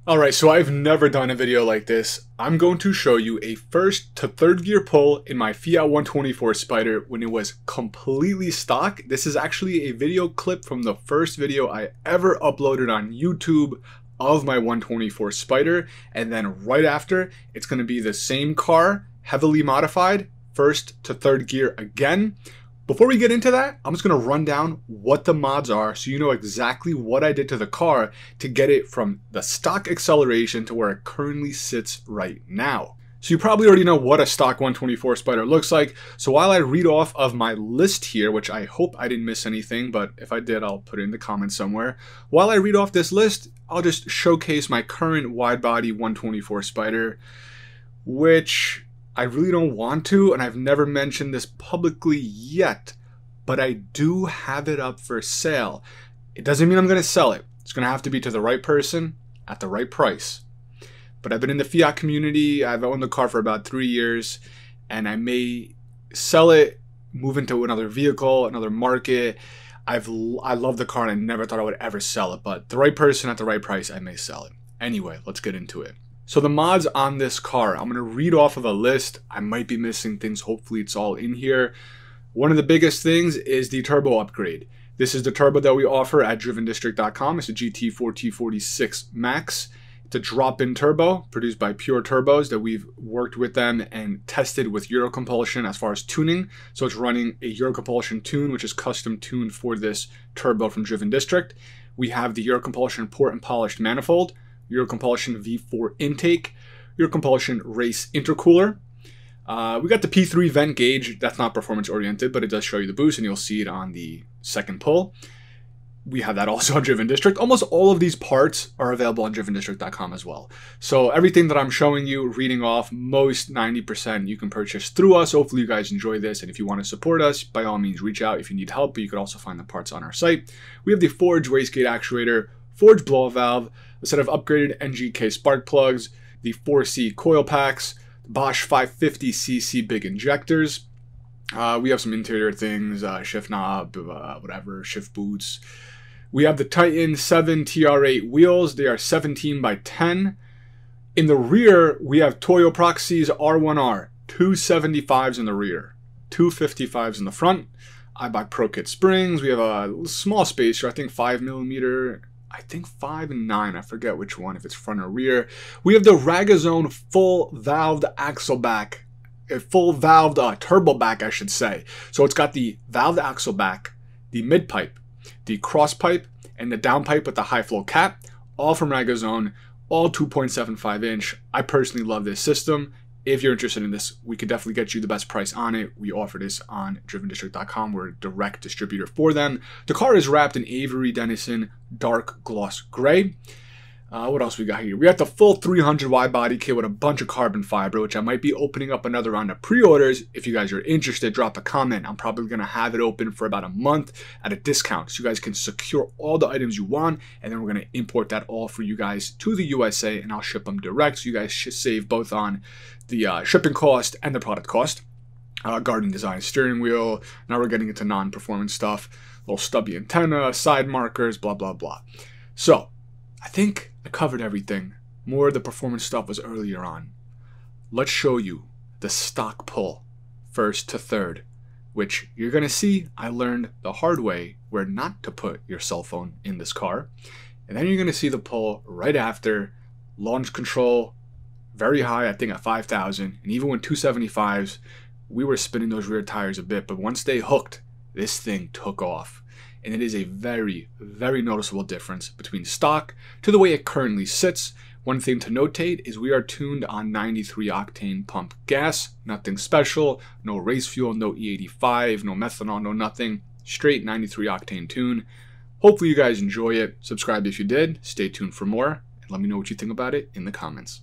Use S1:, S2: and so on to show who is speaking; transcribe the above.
S1: Alright, so I've never done a video like this. I'm going to show you a first to third gear pull in my Fiat 124 Spider when it was completely stock. This is actually a video clip from the first video I ever uploaded on YouTube of my 124 Spider, and then right after, it's going to be the same car, heavily modified, first to third gear again. Before we get into that, I'm just going to run down what the mods are so you know exactly what I did to the car to get it from the stock acceleration to where it currently sits right now. So you probably already know what a stock 124 Spider looks like. So while I read off of my list here, which I hope I didn't miss anything, but if I did, I'll put it in the comments somewhere. While I read off this list, I'll just showcase my current wide body 124 Spider, which I really don't want to, and I've never mentioned this publicly yet, but I do have it up for sale. It doesn't mean I'm going to sell it. It's going to have to be to the right person at the right price. But I've been in the Fiat community. I've owned the car for about 3 years, and I may sell it, move into another vehicle, another market. I love the car, and I never thought I would ever sell it, but the right person at the right price, I may sell it. Anyway, let's get into it. So the mods on this car, I'm going to read off of a list. I might be missing things. Hopefully it's all in here. One of the biggest things is the turbo upgrade. This is the turbo that we offer at drivendistrict.com. It's a GT4T46 Max. It's a drop-in turbo produced by Pure Turbos that we've worked with them and tested with Eurocompulsion as far as tuning. So it's running a Eurocompulsion tune, which is custom tuned for this turbo from Driven District. We have the Eurocompulsion port and polished manifold, Eurocompulsion V4 intake, Eurocompulsion race intercooler. We got the P3 vent gauge. That's not performance oriented, but it does show you the boost, and you'll see it on the second pull. We have that also on Driven District. Almost all of these parts are available on drivendistrict.com as well. So everything that I'm showing you, reading off, most 90% you can purchase through us. Hopefully you guys enjoy this, and if you want to support us, by all means reach out if you need help, but you can also find the parts on our site. We have the Forge wastegate actuator, Forge blow valve, a set of upgraded NGK spark plugs, the 4C coil packs, Bosch 550cc big injectors. We have some interior things, shift knob, whatever, shift boots. We have the Titan 7 TR8 wheels. They are 17 by 10. In the rear, we have Toyo Proxys R1R, 275s in the rear, 255s in the front. Eibach Pro Kit springs. We have a small spacer, I think 5mm. I think 5 and 9, I forget which one, if it's front or rear. We have the Ragozone full valved axle back, a full valved turbo back, I should say. So it's got the valved axle back, the mid pipe, the cross pipe, and the down pipe with the high flow cap, all from Ragozone, all 2.75 inch. I personally love this system. If you're interested in this, we could definitely get you the best price on it. We offer this on drivendistrict.com. We're a direct distributor for them. The car is wrapped in Avery Dennison dark gloss gray. What else we got here? We got the full 300 wide body kit with a bunch of carbon fiber, which I might be opening up another round of pre-orders. If you guys are interested, drop a comment. I'm probably going to have it open for about a month at a discount, so you guys can secure all the items you want, and then we're going to import that all for you guys to the USA, and I'll ship them direct, so you guys should save both on the shipping cost and the product cost. Garden design steering wheel. Now we're getting into non-performance stuff. Little stubby antenna, side markers, blah, blah, blah. So I think I covered everything. More of the performance stuff was earlier on. Let's show you the stock pull, first to third, which you're going to see I learned the hard way where not to put your cell phone in this car. And then you're going to see the pull right after, launch control, very high, I think at 5,000. And even with 275s, we were spinning those rear tires a bit, but once they hooked, this thing took off. And it is a very, very noticeable difference between stock to the way it currently sits. One thing to notate is we are tuned on 93 octane pump gas, nothing special, no race fuel, no E85, no methanol, no nothing, straight 93 octane tune. Hopefully you guys enjoy it. Subscribe if you did, stay tuned for more, and let me know what you think about it in the comments.